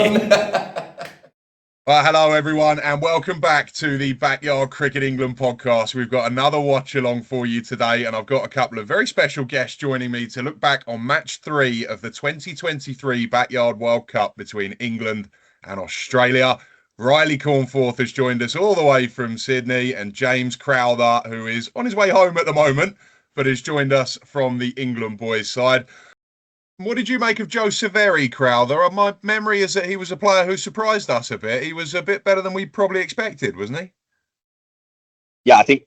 Well, hello everyone, and welcome back to the Backyard Cricket England podcast. We've got another watch along for you today, and I've got a couple of very special guests joining me to look back on match 3 of the 2023 Backyard World Cup between England and Australia. Riley Cornforth has joined us all the way from Sydney, and James Crowther, who is on his way home at the moment, but has joined us from the England boys side. What did you make of Joe Severi, Crowther? My memory is that he was a player who surprised us a bit. He was a bit better than we probably expected, wasn't he? Yeah, I think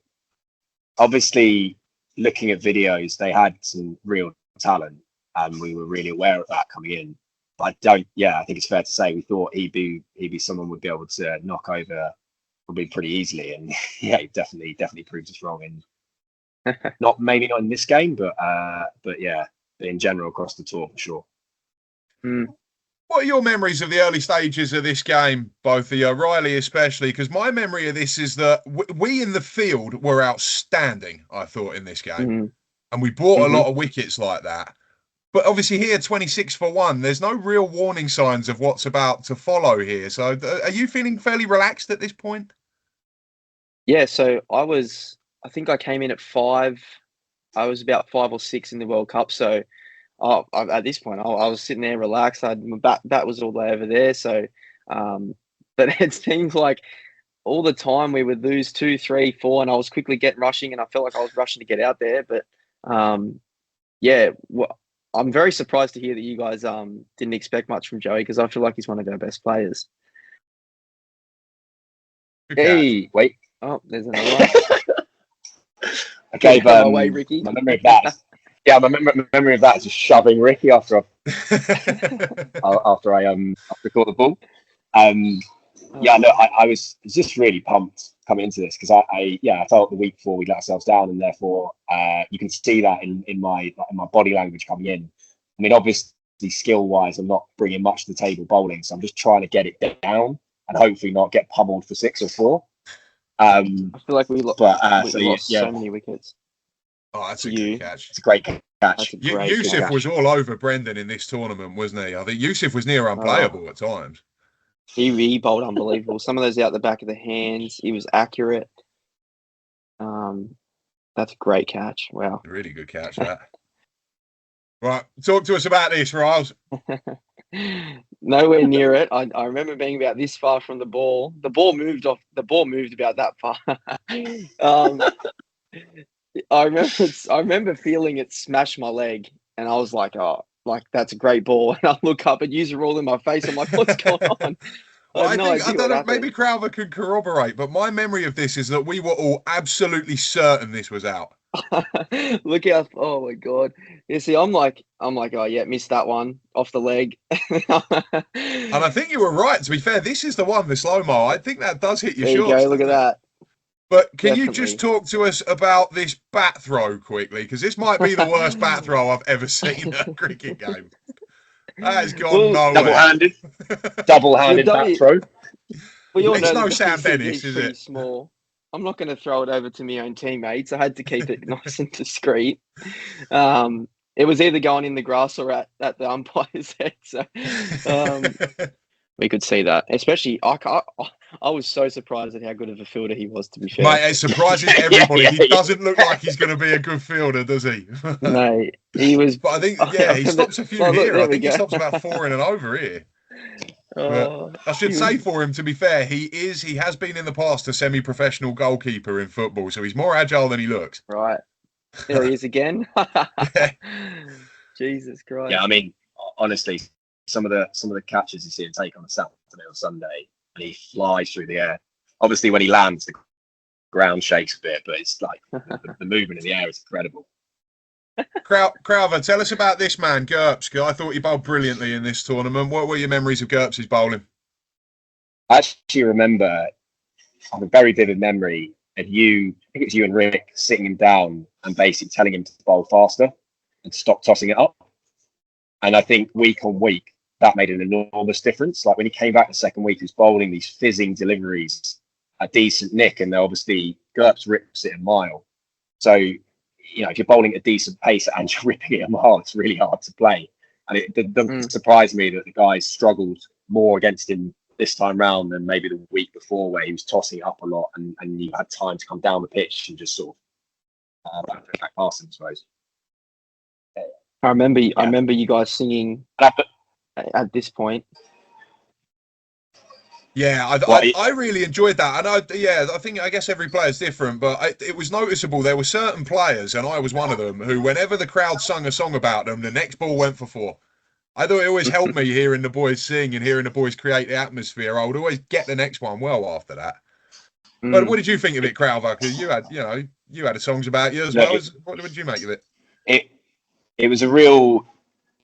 obviously looking at videos, they had some real talent and we were really aware of that coming in. But I think it's fair to say we thought he'd be someone we'd be able to knock over probably pretty easily. And yeah, he definitely proved us wrong. And maybe not in this game, but yeah. In general across the tour for sure. What are your memories of the early stages of this game, both of you, Riley especially? Because my memory of this is that we in the field were outstanding, I thought, in this game. And we bought a lot of wickets like that. But obviously here, 26 for 1, there's no real warning signs of what's about to follow here. So are you feeling fairly relaxed at this point? Yeah, so I think I came in at 5. I was about 5 or 6 in the World Cup, so at this point, I was sitting there relaxed. My bat was all the way over there. So, but it seems like all the time we would lose 2, 3, 4, and I was quickly rushing, and I felt like I was rushing to get out there. But I'm very surprised to hear that you guys didn't expect much from Joey, because I feel like he's one of our best players. Hey, wait! Oh, there's another one. I gave away, Ricky. My memory of that. Yeah, my memory of that is just shoving Ricky after I caught the ball. I was just really pumped coming into this because I felt the week before we let ourselves down, and therefore you can see that in my body language coming in. I mean, obviously skill wise, I'm not bringing much to the table bowling, so I'm just trying to get it down and hopefully not get pummeled for 6 or 4. I feel like we lost so many wickets. Oh, that's a good catch. It's a great catch. Yousaf was all over Brendan in this tournament, wasn't he? I think Yousaf was near unplayable at times. He bowled unbelievable. Some of those out the back of the hands. He was accurate. That's a great catch. Wow. Really good catch, that. Right. Talk to us about this, Riles. Nowhere near it. I remember being about this far from the ball. The ball moved about that far. I remember feeling it smash my leg, and I was like, "Oh, like that's a great ball." And I look up and User all in my face. I'm like, "What's going on?" Well, I don't know. Maybe Crowther can corroborate, but my memory of this is that we were all absolutely certain this was out. Look how! Oh my god! You see, I'm like, oh yeah, missed that one off the leg. And I think you were right. To be fair, this is the one, the slow mo. I think that does hit your shorts. There you go. Look at that. But can you just talk to us about this bat throw quickly? Because this might be the worst bat throw I've ever seen at a cricket game. That has gone nowhere. Double-handed bat throw. Well, it's no Sam Dennis, is it? Small. I'm not going to throw it over to my own teammates. I had to keep it nice and discreet. It was either going in the grass or at the umpire's head. So we could see that. Especially, I was so surprised at how good of a fielder he was, to be fair. Mate, it surprises everybody. He doesn't look like he's going to be a good fielder, does he? No, he was. But I think, he stops a few here. I think he stops about 4 in and over here. I should say for him, to be fair, he has been in the past a semi-professional goalkeeper in football, so he's more agile than he looks. Right. There he is again. Jesus Christ. Yeah, I mean, honestly, some of the catches you see him take on a Saturday or Sunday, and he flies through the air. Obviously, when he lands, the ground shakes a bit, but it's like the movement in the air is incredible. Crowther, tell us about this man, Gerps. I thought he bowled brilliantly in this tournament. What were your memories of Gerps' bowling? I actually remember, I have a very vivid memory of I think it was you and Rick sitting him down and basically telling him to bowl faster and stop tossing it up. And I think week on week, that made an enormous difference. Like when he came back the second week, he was bowling these fizzing deliveries, a decent nick, and obviously Gerps rips it a mile. So, if you're bowling at a decent pace and you're ripping it a mile, it's really hard to play. And it doesn't surprise me that the guys struggled more against him this time round than maybe the week before, where he was tossing it up a lot, and you had time to come down the pitch and just sort of back past him, I suppose. I remember you guys singing at this point. Yeah, I really enjoyed that, and I guess every player's different, but it was noticeable there were certain players, and I was one of them, who whenever the crowd sung a song about them, the next ball went for 4. I thought it always helped me hearing the boys sing and hearing the boys create the atmosphere. I would always get the next one well after that. But what did you think of it, Crowther? Because you had songs about you as well. What did you make of it? It was a real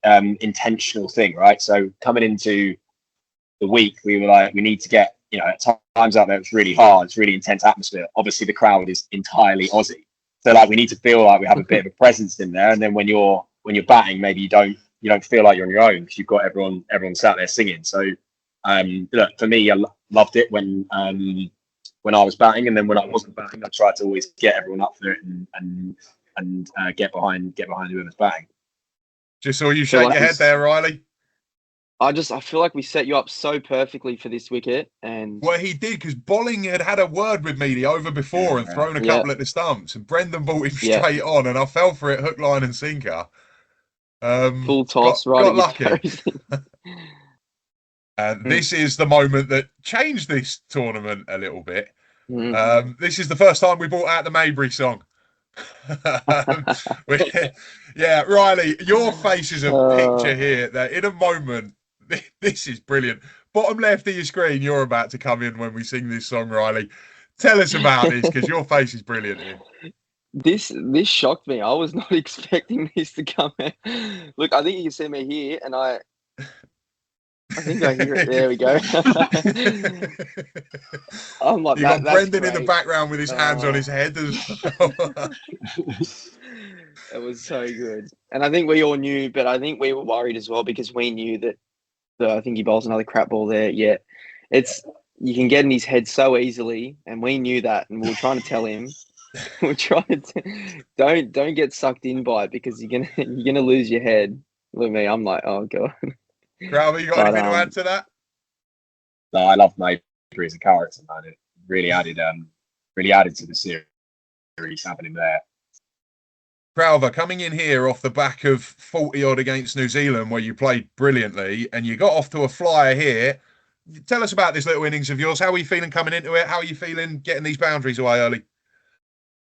intentional thing, right? So coming into the week, we were like, we need to get, at times out there it's really hard, it's really intense atmosphere. Obviously the crowd is entirely Aussie, so like we need to feel like we have a bit of a presence in there. And then when you're batting, maybe you don't feel like you're on your own because you've got everyone sat there singing. So look, for me, I loved it when I was batting, and then when I wasn't batting, I tried to always get everyone up for it and get behind whoever's batting. Just saw you shake your head there, Riley. I feel like we set you up so perfectly for this wicket, and well, he did, because Bolling had a word with me the over before and thrown a couple at the stumps, and Brendan brought him straight on, and I fell for it hook, line, and sinker. Full toss, got lucky. And this is the moment that changed this tournament a little bit. This is the first time we brought out the Maybury song. Riley, your face is a picture here that in a moment, this is brilliant. Bottom left of your screen, you're about to come in when we sing this song, Riley. Tell us about this, because your face is brilliant here. This shocked me. I was not expecting this to come in. Look, I think you can see me here, and I think I hear it. There we go. I'm like, you got Brendan in the background with his hands on his head as well. It was so good. And I think we all knew, but I think we were worried as well, because we knew that I think he bowls another crap ball there. Yeah. You can get in his head so easily, and we knew that, and we were trying to tell him, we're trying to don't get sucked in by it, because you're gonna lose your head. Look at me, I'm like, oh god. Crowther, you got anything to add to that? No, I love Maybury as a character, man. It really added to the series having him there. Crowther, coming in here off the back of 40 odd against New Zealand, where you played brilliantly, and you got off to a flyer here. Tell us about this little innings of yours. How are you feeling coming into it? How are you feeling getting these boundaries away early?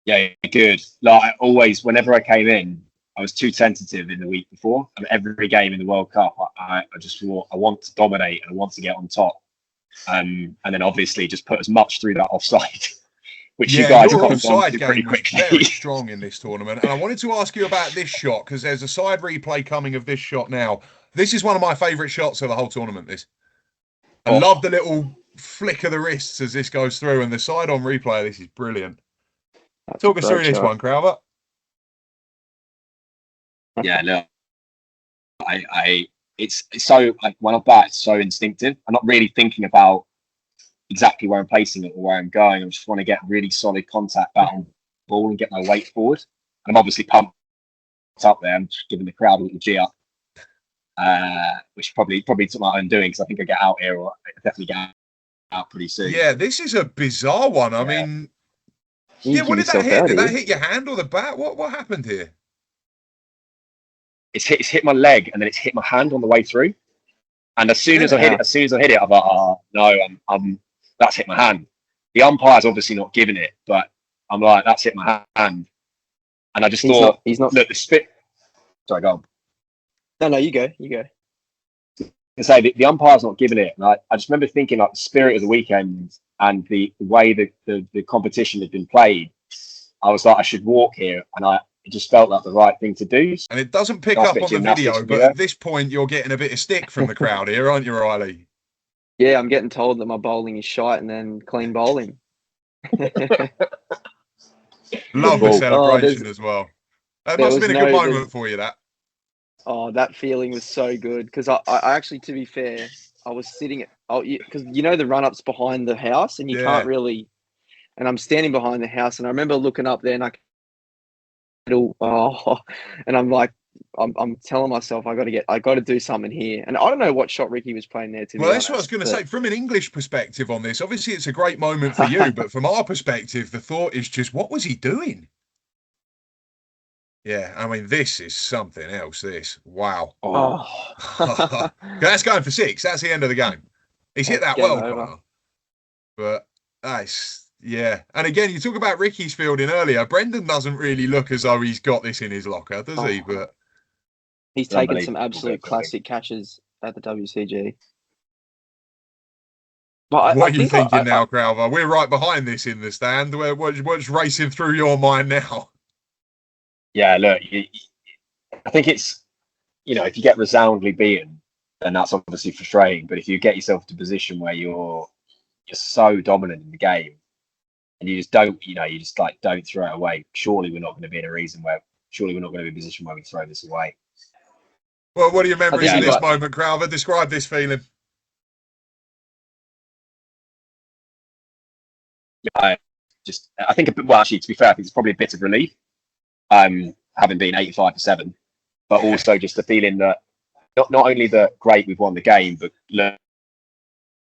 Yeah, good. Like always, whenever I came in, I was too tentative in the week before. Every game in the World Cup, I just thought I want to dominate and I want to get on top. And then obviously just put as much through that offside, which you guys have got to pretty quickly. Very strong in this tournament. And I wanted to ask you about this shot, because there's a side replay coming of this shot now. This is one of my favourite shots of the whole tournament, this. I love the little flick of the wrists as this goes through, and the side on replay, this is brilliant. Talk us through this one, Crowther. Yeah, no, it's so, like, when I bat, it's so instinctive. I'm not really thinking about exactly where I'm placing it or where I'm going. I just want to get really solid contact bat on the ball and get my weight forward. And I'm obviously pumped up there. I'm just giving the crowd a little G up, which probably took my own doing, because I think I get out here, or I definitely get out pretty soon. Yeah, this is a bizarre one. I mean, what did that hit? Did that hit your hand or the bat? What happened here? It's hit my leg, and then it's hit my hand on the way through. And as soon as I hit it, I'm like, oh no, that's hit my hand. The umpire's obviously not giving it, but I'm like, that's hit my hand. And I just thought, he's not. Look, the spit. Sorry, go on. No, you go. I say the umpire's not giving it. And I just remember thinking, like, the spirit of the weekend and the way the competition had been played. I was like, I should walk here, and it just felt like the right thing to do. And it doesn't pick up on the video, but at this point, you're getting a bit of stick from the crowd here, aren't you, Riley? Yeah, I'm getting told that my bowling is shite and then clean bowling. Love the celebration as well. That must have been a good moment for you, that. Oh, that feeling was so good, because I actually, to be fair, I was sitting because the run-up's behind the house, and you can't really, and I'm standing behind the house, and I remember looking up there, and and I'm like, I'm telling myself I got to do something here. And I don't know what shot Ricky was playing there. Well, that's what I was going to say. From an English perspective on this, obviously it's a great moment for you, but from our perspective, the thought is just, what was he doing? Yeah, I mean, this is something else. This, wow. Oh. That's going for 6. That's the end of the game. He's hit that well, Connor. But that's, yeah. And again, you talk about Ricky's fielding earlier. Brendan doesn't really look as though he's got this in his locker, does he? But he's taken some absolute classic catches at the WCG. But what are you thinking now, Crowther? We're right behind this in the stand. What's racing through your mind now? Yeah, look, I think it's, if you get resoundingly beaten, then that's obviously frustrating. But if you get yourself to a position where you're so dominant in the game, and you just don't, don't throw it away, surely we're not going to be in a position where we throw this away. Well, what are your memories of this moment, Crowther? Describe this feeling. I think, actually, to be fair, I think it's probably a bit of relief. Having been 85-7, but also just the feeling that not only that great we've won the game, but look,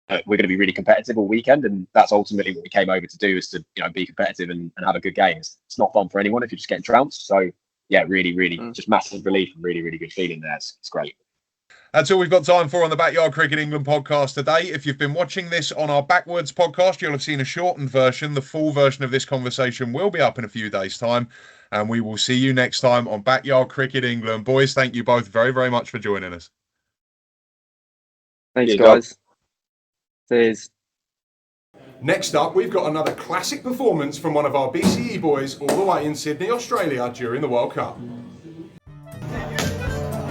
we're going to be really competitive all weekend, and that's ultimately what we came over to do, is to be competitive and have a good game. It's not fun for anyone if you're just getting trounced. So yeah, really just massive relief and really good feeling there. It's great. That's all we've got time for on the Backyard Cricket England podcast today. If you've been watching this on our Backwards podcast, you'll have seen a shortened version. The full version of this conversation will be up in a few days' time. And we will see you next time on Backyard Cricket England. Boys, thank you both very, very much for joining us. Thanks, guys. Cheers. Next up, we've got another classic performance from one of our BCE boys all the way in Sydney, Australia during the World Cup.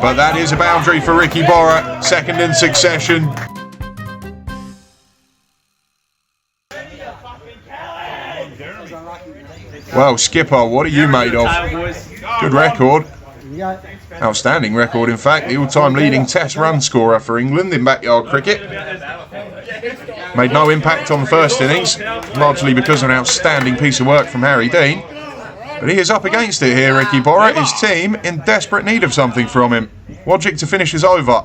But that is a boundary for Ricky Borat, second in succession. Well, Skipper, what are you made of? Good record. Outstanding record, in fact. The all-time leading Test run scorer for England in backyard cricket. Made no impact on the first innings, largely because of an outstanding piece of work from Harry Dean. But he is up against it here, Ricky Borat. His team in desperate need of something from him. Logic to finish is over.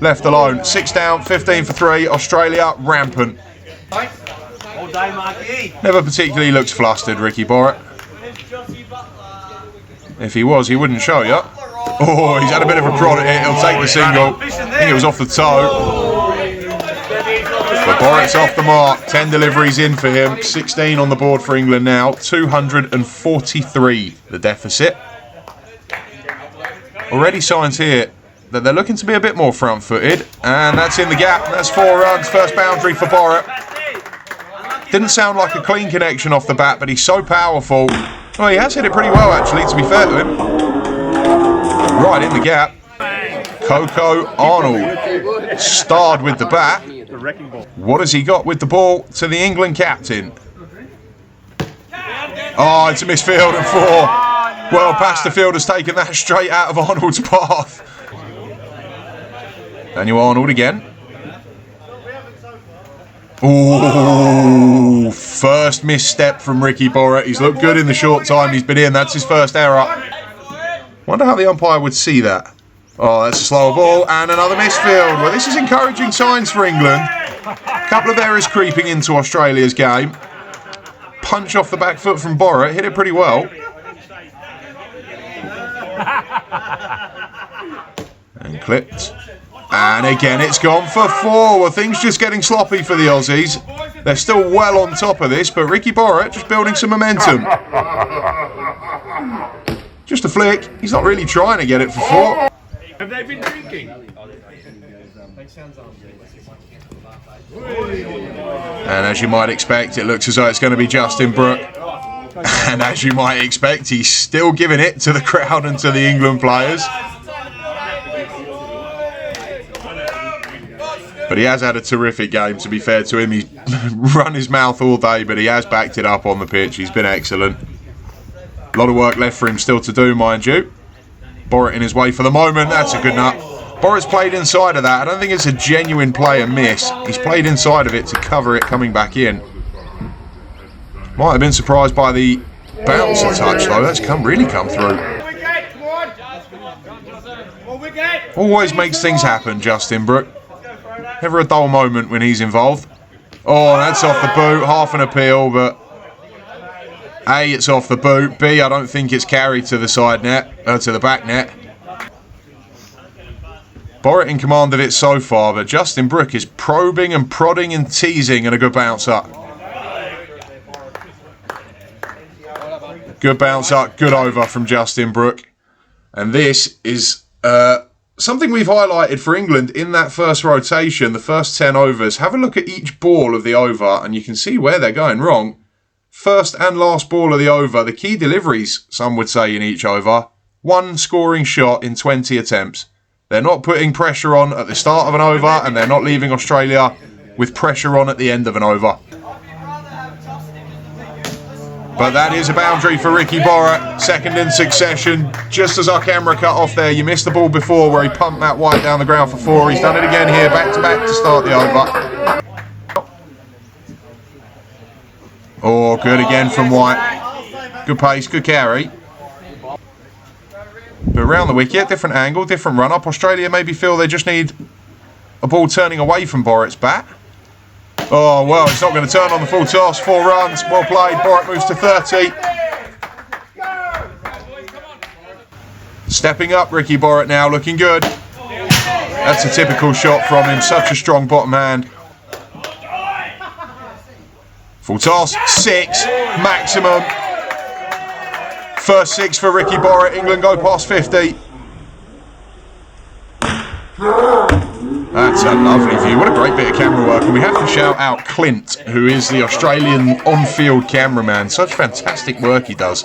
Left alone. 6 down, 15 for 3. Australia rampant. Never particularly looks flustered, Ricky Borat. If he was, he wouldn't show you. Oh, he's had a bit of a prod at it. He'll take the single. I think it was off the toe. But Borat's off the mark. 10 deliveries in for him. 16 on the board for England now. 243 the deficit. Already signs here that they're looking to be a bit more front-footed. And that's in the gap. That's 4 runs. First boundary for Borat. Didn't sound like a clean connection off the bat, but he's so powerful. Well, he has hit it pretty well, actually, to be fair to him. Right in the gap. Coco Arnold starred with the bat. What has he got with the ball to the England captain? Oh, it's a misfield and 4. Well, Pasterfield has taken that straight out of Arnold's path. Daniel Arnold again. Ooh, first misstep from Ricky Borat. He's looked good in the short time he's been in. That's his first error. Wonder how the umpire would see that. Oh, that's a slower ball and another misfield. Well, this is encouraging signs for England. A couple of errors creeping into Australia's game. Punch off the back foot from Borat. Hit it pretty well. And clipped. And again, it's gone for 4. Well, things just getting sloppy for the Aussies. They're still well on top of this, but Ricky Borat just building some momentum. Just a flick. He's not really trying to get it for 4. Have they been drinking? And as you might expect, it looks as though it's going to be Justin Brooke. And as you might expect, he's still giving it to the crowd and to the England players. But he has had a terrific game, to be fair to him. He's run his mouth all day, but he has backed it up on the pitch. He's been excellent. A lot of work left for him still to do, mind you. Borat in his way for the moment. That's a good nut. Borat's played inside of that. I don't think it's a genuine play and miss. He's played inside of it to cover it coming back in. Might have been surprised by the bouncer touch, though. That's really come through. Always makes things happen, Justin Brook. Never a dull moment when he's involved. Oh, that's off the boot. Half an appeal, but A, it's off the boot. B, I don't think it's carried to the side net, to the back net. Borrett in command of it so far, but Justin Brook is probing and prodding and teasing, and a good bounce up. Good bounce up, good over from Justin Brook. And this is something we've highlighted for England in that first rotation, the first 10 overs. Have a look at each ball of the over, and you can see where they're going wrong. First and last ball of the over, the key deliveries, some would say, in each over. One scoring shot in 20 attempts. They're not putting pressure on at the start of an over, and they're not leaving Australia with pressure on at the end of an over. But that is a boundary for Ricky Borrett, second in succession. Just as our camera cut off there, you missed the ball before where he pumped that white down the ground for 4. He's done it again here, back to back to start the over. Oh, good again from White. Good pace, good carry. But around the wicket, different angle, different run-up. Australia maybe feel they just need a ball turning away from Borrett's bat. Oh, well, it's not going to turn on the full toss. 4 runs, well played. Borrett moves to 30. Stepping up, Ricky Borrett now, looking good. That's a typical shot from him, such a strong bottom hand. Full toss, 6, maximum. First 6 for Ricky Borrett. England go past 50. That's a lovely view. What a great bit of camera work. And we have to shout out Clint, who is the Australian on-field cameraman. Such fantastic work he does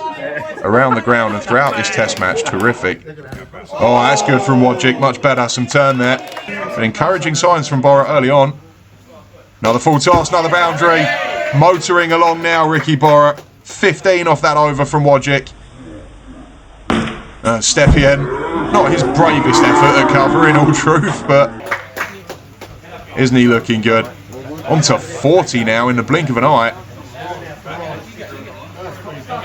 around the ground and throughout this test match. Terrific. Oh, that's good from Wojcik. Much better. Some turn there. But encouraging signs from Borrett early on. Another full toss, another boundary. Motoring along now, Ricky Borrett. 15 off that over from Wojcik. Stepien, not his bravest effort at cover, in all truth, but isn't he looking good? On to 40 now in the blink of an eye.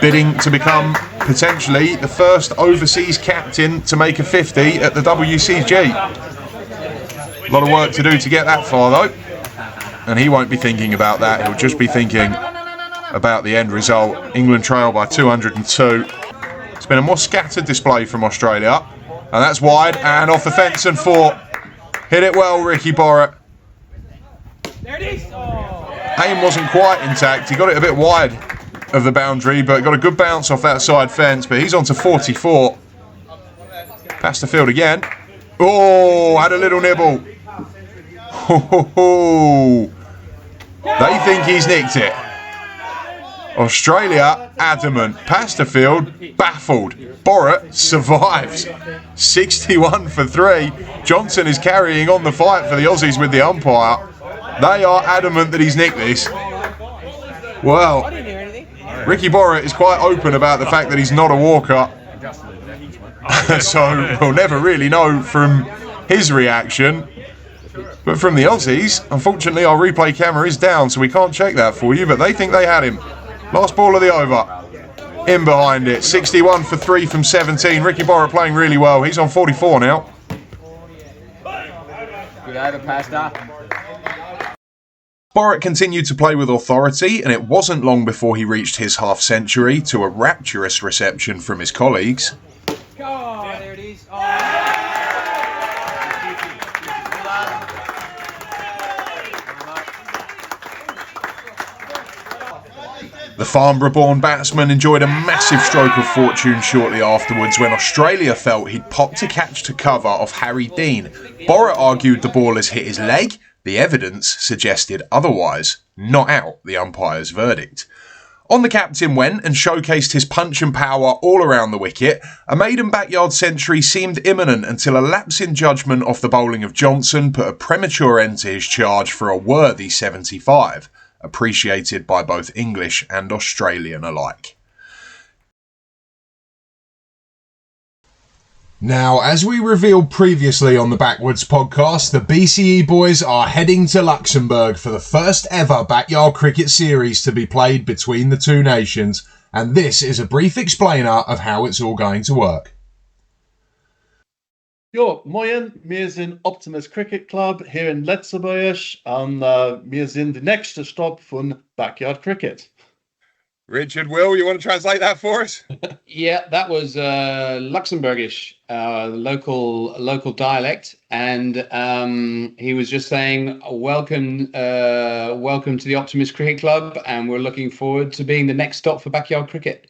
Bidding to become potentially the first overseas captain to make a 50 at the WCG. A lot of work to do to get that far though. And he won't be thinking about that, he'll just be thinking about the end result. England trail by 202. It's been a more scattered display from Australia. And that's wide and off the fence and 4. Hit it well, Ricky Borrett. There it is. Oh. Aim wasn't quite intact. He got it a bit wide of the boundary, but got a good bounce off that side fence. But he's on to 44. Past the field again. Oh, had a little nibble. Ho, ho, ho. They think he's nicked it. Australia adamant. Past the field, baffled. Borrett survives. 61 for 3. Johnson is carrying on the fight for the Aussies with the umpire. They are adamant that he's nicked this. Well, Ricky Borrett is quite open about the fact that he's not a walker. So we'll never really know from his reaction. But from the Aussies, unfortunately our replay camera is down, so we can't check that for you, but they think they had him. Last ball of the over. In behind it. 61 for 3 from 17. Ricky Borrett playing really well. He's on 44 now. Good over, Pastor. Borrett continued to play with authority, and it wasn't long before he reached his half-century to a rapturous reception from his colleagues. Oh, there it is. Oh. The Farnborough-born batsman enjoyed a massive stroke of fortune shortly afterwards when Australia felt he'd popped a catch to cover off Harry Dean. Borrett argued the ball has hit his leg. The evidence suggested otherwise. Not out, the umpire's verdict. On the captain went and showcased his punch and power all around the wicket. A maiden backyard century seemed imminent until a lapse in judgment off the bowling of Johnson put a premature end to his charge for a worthy 75. Appreciated by both English and Australian alike. Now, as we revealed previously on the Backwards podcast, the BCE boys are heading to Luxembourg for the first ever backyard cricket series to be played between the two nations, and this is a brief explainer of how it's all going to work. Jo, moin, wir sind Optimist Cricket Club hier in Luxembourg und wir sind der nächste Stopp von Backyard Cricket. Richard, Will, you want to translate that for us? Yeah, that was Luxembourgish, local dialect, and he was just saying, "Welcome, welcome to the Optimist Cricket Club, and we're looking forward to being the next stop for backyard cricket."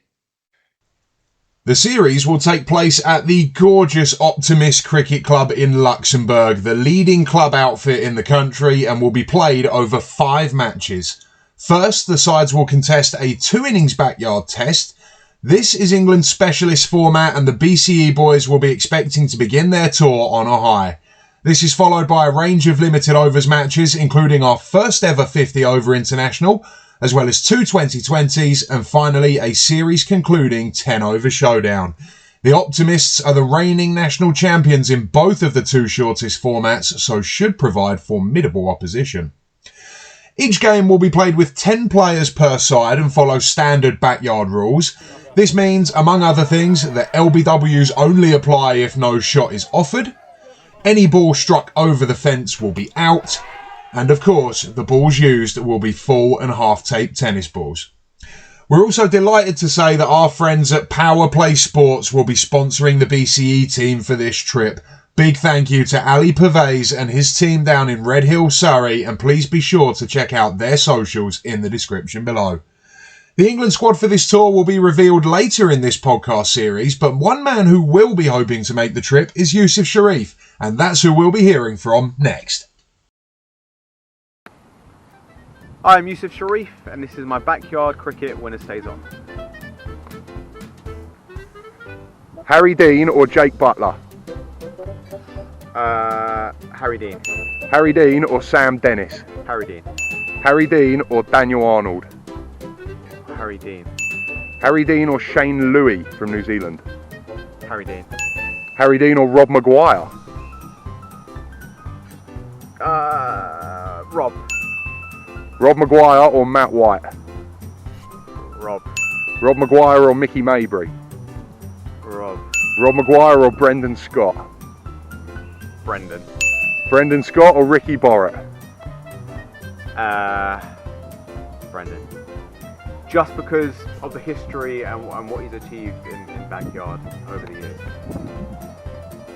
The series will take place at the gorgeous Optimist Cricket Club in Luxembourg, the leading club outfit in the country, and will be played over 5 matches. First, the sides will contest a 2-innings backyard test. This is England's specialist format, and the BCE boys will be expecting to begin their tour on a high. This is followed by a range of limited overs matches, including our first ever 50-over international, as well as 2 2020s, and finally a series concluding 10-over showdown. The Optimists are the reigning national champions in both of the 2 shortest formats, so should provide formidable opposition. Each game will be played with 10 players per side and follow standard backyard rules. This means, among other things, that LBWs only apply if no shot is offered. Any ball struck over the fence will be out. And of course, the balls used will be full and half-tape tennis balls. We're also delighted to say that our friends at Power Play Sports will be sponsoring the BCE team for this trip. Big thank you to Ali Pervez and his team down in Red Hill, Surrey, and please be sure to check out their socials in the description below. The England squad for this tour will be revealed later in this podcast series, but one man who will be hoping to make the trip is Yousaf Sharif, and that's who we'll be hearing from next. Hi, I'm Yousaf Sharif, and this is my backyard cricket winner stays on. Harry Dean or Jake Butler? Harry Dean. Harry Dean or Sam Dennis? Harry Dean. Harry Dean or Daniel Arnold? Harry Dean. Harry Dean or Shane Louis from New Zealand? Harry Dean. Harry Dean or Rob Maguire? Rob. Rob Maguire or Matt White? Rob. Rob Maguire or Mickey Mabry? Rob. Rob Maguire or Brendan Scott? Brendan. Brendan Scott or Ricky Borrett? Brendan. Just because of the history and what he's achieved in backyard over the years.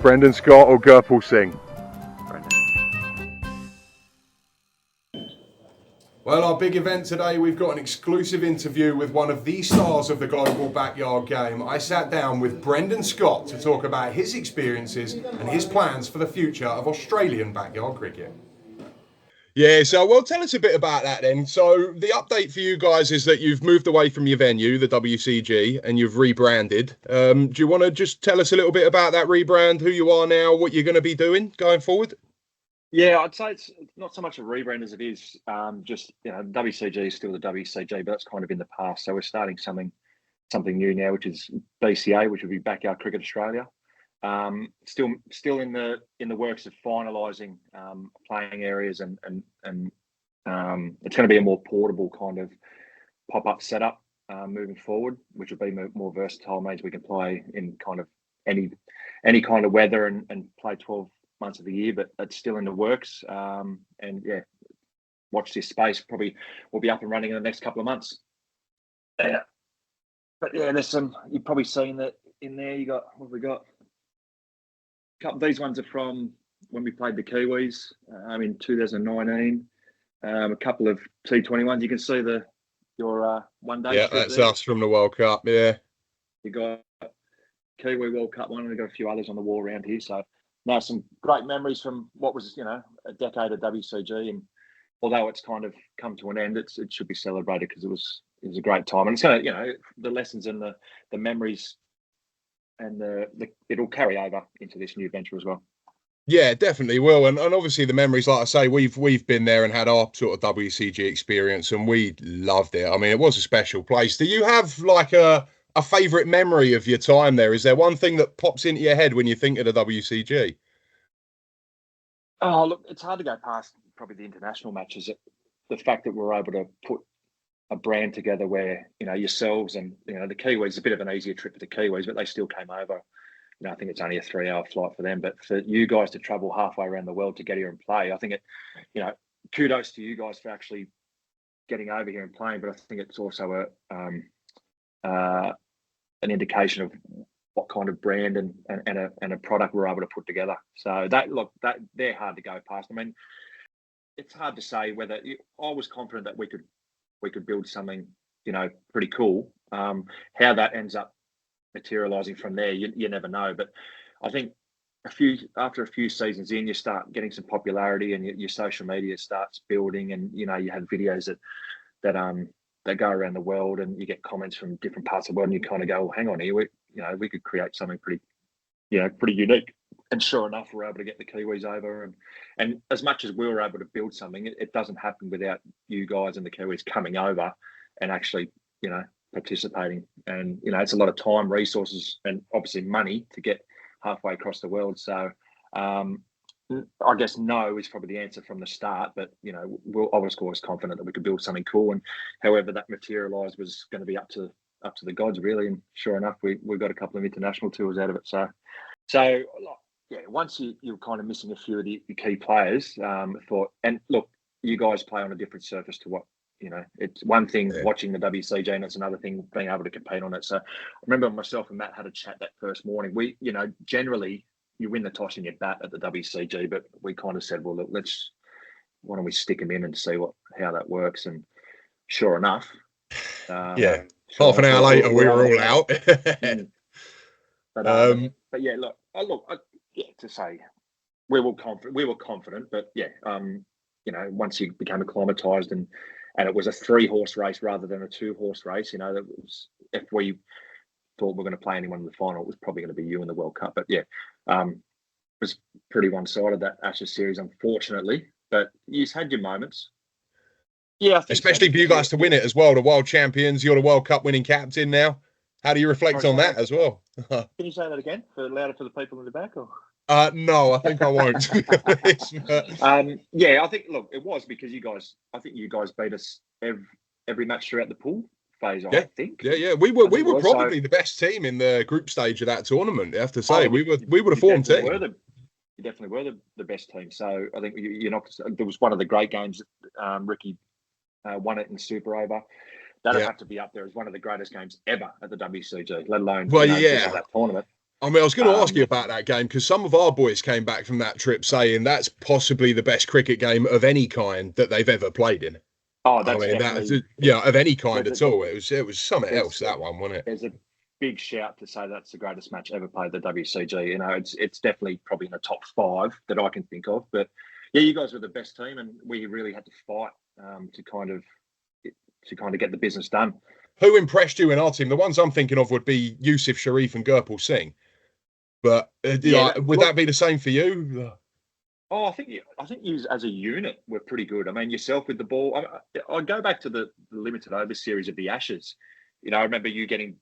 Brendan Scott or Gurpal Singh? Brendan. Well, our big event today, we've got an exclusive interview with one of the stars of the global backyard game. I sat down with Brendan Scott to talk about his experiences and his plans for the future of Australian backyard cricket. Yeah, so, well, tell us a bit about that then. So the update for you guys is that you've moved away from your venue, the WCG, and you've rebranded. Do you want to just tell us a little bit about that rebrand, who you are now, what you're going to be doing going forward? Yeah, I'd say it's not so much a rebrand as it is just, WCG is still the WCG, but that's kind of in the past. So we're starting something new now, which is BCA, which would be Backyard Cricket Australia. Still in the works of finalising playing areas and it's going to be a more portable kind of pop-up setup moving forward, which will be more versatile. Means we can play in kind of any kind of weather and play 12 months of the year, but it's still in the works. And yeah, watch this space. Probably will be up and running in the next couple of months. Yeah, but yeah, there's some. You've probably seen that in there. You got what have we got? These ones are from when we played the Kiwis in 2019. A couple of T21s. You can see your one day. Yeah, that's us from the World Cup. Yeah, you got Kiwi World Cup one, and we've got a few others on the wall around here. So now some great memories from what was a decade of WCG, and although it's kind of come to an end, it should be celebrated because it was a great time, and it's going to the lessons and the memories. And it'll carry over into this new venture as well. Yeah, definitely will. And obviously the memories, like I say, we've been there and had our sort of WCG experience and we loved it. I mean, it was a special place. Do you have like a favourite memory of your time there? Is there one thing that pops into your head when you think of the WCG? Oh, look, it's hard to go past probably the international matches. The fact that we're able to put a brand together where yourselves and the Kiwis, a bit of an easier trip for the Kiwis, but they still came over I think it's only a 3-hour flight for them. But for you guys to travel halfway around the world to get here and play, I think kudos to you guys for actually getting over here and playing. But I think it's also an indication of what kind of brand and a product we're able to put together. So that they're hard to go past. I mean, it's hard to say whether I was confident that we could build something, pretty cool. How that ends up materializing from there, you never know. But I think after a few seasons in, you start getting some popularity, and your social media starts building, and you have videos that go around the world, and you get comments from different parts of the world, and you kind of go, well, hang on here, we could create something pretty unique. And sure enough, we're able to get the Kiwis over, and as much as we were able to build something, it doesn't happen without you guys and the Kiwis coming over and actually, participating. And it's a lot of time, resources, and obviously money to get halfway across the world. So I guess no is probably the answer from the start, but I was always confident that we could build something cool, and however that materialized was going to be up to the gods, really. And sure enough, we got a couple of international tours out of it. So once you're kind of missing a few of the key players, and look, you guys play on a different surface to what it's one thing watching the WCG, and it's another thing being able to compete on it. So I remember myself and Matt had a chat that first morning. We generally you win the toss and you bat at the WCG, but we kind of said, well, look, why don't we stick them in and see how that works? And sure enough, half an hour later, we were all out. But yeah, to say we were confident, but once you became acclimatized and it was a 3-horse race rather than a 2-horse race, that was, if we thought we're going to play anyone in the final, it was probably going to be you in the World Cup. But it was pretty one-sided, that Ashes series, unfortunately. But you've had your moments. Yeah, especially for you guys to win it as well, the world champions. You're the World Cup winning captain now. How do you reflect on that as well? Can you say that again, louder for the people in the back? Or no, I think I won't. To be honest. I think it was because I think you guys beat us every match throughout the pool phase. I think. Yeah. We were probably the best team in the group stage of that tournament. I have to say, we were the form team. You definitely were the best team. So I think there was one of the great games. Ricky won it in Super Over. That'd have to be up there as one of the greatest games ever at the WCG, let alone that tournament. I mean, I was going to ask you about that game because some of our boys came back from that trip saying that's possibly the best cricket game of any kind that they've ever played in. Oh, that's of any kind at all. It was something else, that one, wasn't it? There's a big shout to say that's the greatest match ever played at the WCG. It's definitely probably in the top 5 that I can think of. But yeah, you guys were the best team, and we really had to fight to kind of get the business done. Who impressed you in our team? The ones I'm thinking of would be Yousaf Sharif and Gurpal Singh. But would that be the same for you? Oh, I think you as a unit were pretty good. I mean, yourself with the ball. I go back to the limited over series of the Ashes. I remember you getting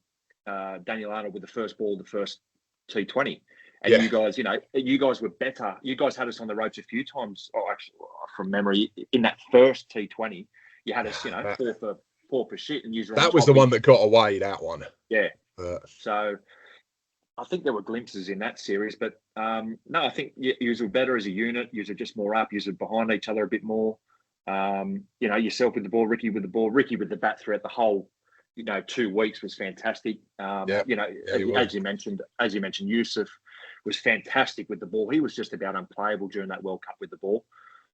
Daniel Arnold with the first ball, the first T20, and you guys were better. You guys had us on the ropes a few times. Oh, actually, from memory, in that first T20, you had us, 4 for shit, and that was the one that got away. That one, yeah. So I think there were glimpses in that series, but no, I think you were better as a unit. You were just more up. You were behind each other a bit more. Yourself with the ball, Ricky with the ball, Ricky with the bat throughout the whole, 2 weeks was fantastic. As you mentioned, Yousaf was fantastic with the ball. He was just about unplayable during that World Cup with the ball.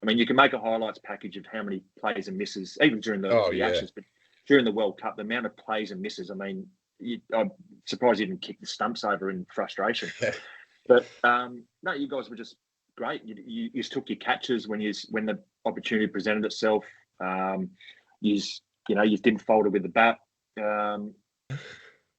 I mean, you can make a highlights package of how many plays and misses, even during the Ashes, but during the World Cup, the amount of plays and misses. I mean, I'm surprised you didn't kick the stumps over in frustration. But no, you guys were just great. You took your catches when the opportunity presented itself. You didn't fold it with the bat.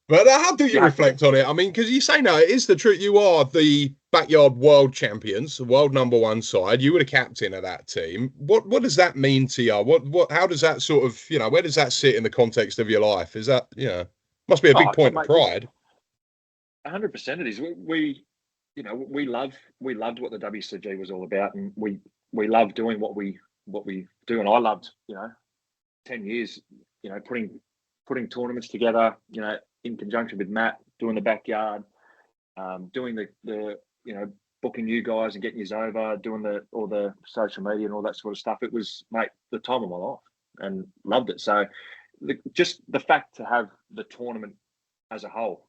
But how do you reflect on it? I mean, because you say no, it is the truth. You are the backyard world champions, the world number 1 side. You were the captain of that team. What does that mean to you? How does that sort of, where does that sit in the context of your life? Is that, must be a big point of pride. 100% it is. We loved what the WCG was all about, and we loved doing what we do. And I loved, 10 years, putting tournaments together, in conjunction with Matt, doing the backyard, doing the booking you guys and getting you over, doing all the social media and all that sort of stuff. It was, mate, the time of my life, and loved it. So just the fact to have the tournament as a whole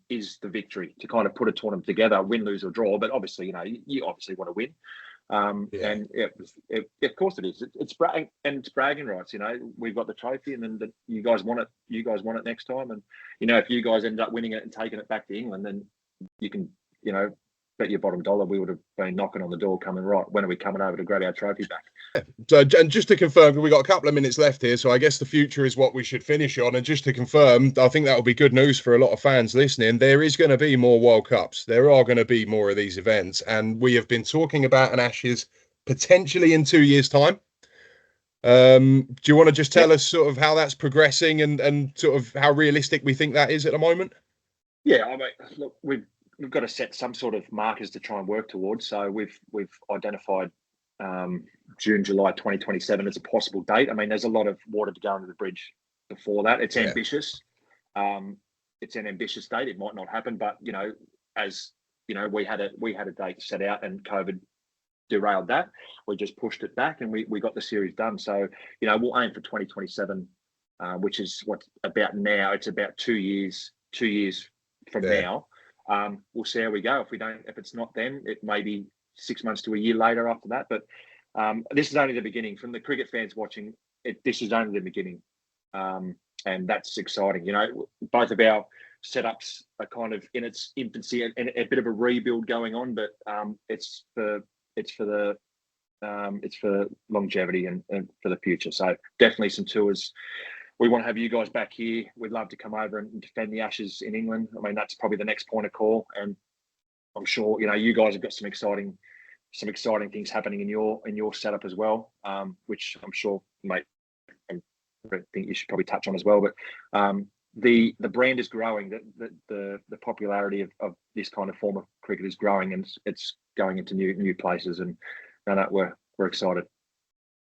is the victory, to kind of put a tournament together, win, lose or draw. But obviously, you obviously want to win. And of course it is. It's bragging rights. We've got the trophy, and then you guys want it. You guys want it next time, and if you guys end up winning it and taking it back to England, then you can bet your bottom dollar we would have been knocking on the door, coming, right, when are we coming over to grab our trophy back? So, and just to confirm, we've got a couple of minutes left here, so I guess the future is what we should finish on. And just to confirm, I think that will be good news for a lot of fans listening. There is going to be more World Cups. There are going to be more of these events, and we have been talking about an Ashes potentially in 2 years' time. Do you want to just tell us sort of how that's progressing and sort of how realistic we think that is at the moment? Yeah, I mean, look, we've got to set some sort of markers to try and work towards. So we've identified June, July 2027 as a possible date. I mean, there's a lot of water to go under the bridge before that. It's ambitious. It's an ambitious date. It might not happen, but as we had a date set out, and COVID derailed that. We just pushed it back, and we got the series done. So we'll aim for 2027, which is what's about now. It's about 2 years from now. We'll see how we go. If it's not then, it may be 6 months to a year later after that. But this is only the beginning. From the cricket fans watching, this is only the beginning, and that's exciting. Both of our setups are kind of in its infancy and a bit of a rebuild going on, but it's for longevity and for the future. So definitely some tours. We want to have you guys back here. We'd love to come over and defend the Ashes in England. I mean, that's probably the next point of call, and I'm sure you guys have got some exciting things happening in your setup as well, which I'm sure, mate, I think you should probably touch on as well. But the brand is growing. The popularity of this kind of form of cricket is growing, and it's going into new places. And we're excited.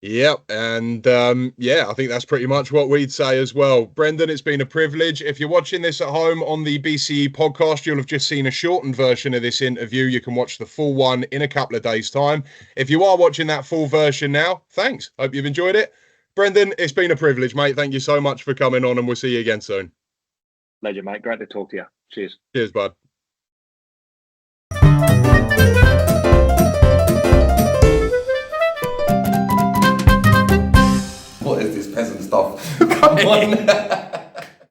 Yep, and I think that's pretty much what we'd say as well. Brendan, it's been a privilege. If you're watching this at home on the BCE podcast, you'll have just seen a shortened version of this interview. You can watch the full one in a couple of days' time. If you are watching that full version now, thanks. Hope you've enjoyed it. Brendan, it's been a privilege, mate. Thank you so much for coming on, and we'll see you again soon. Pleasure, mate. Great to talk to you. Cheers. Cheers, bud. What is this peasant stuff? Come on.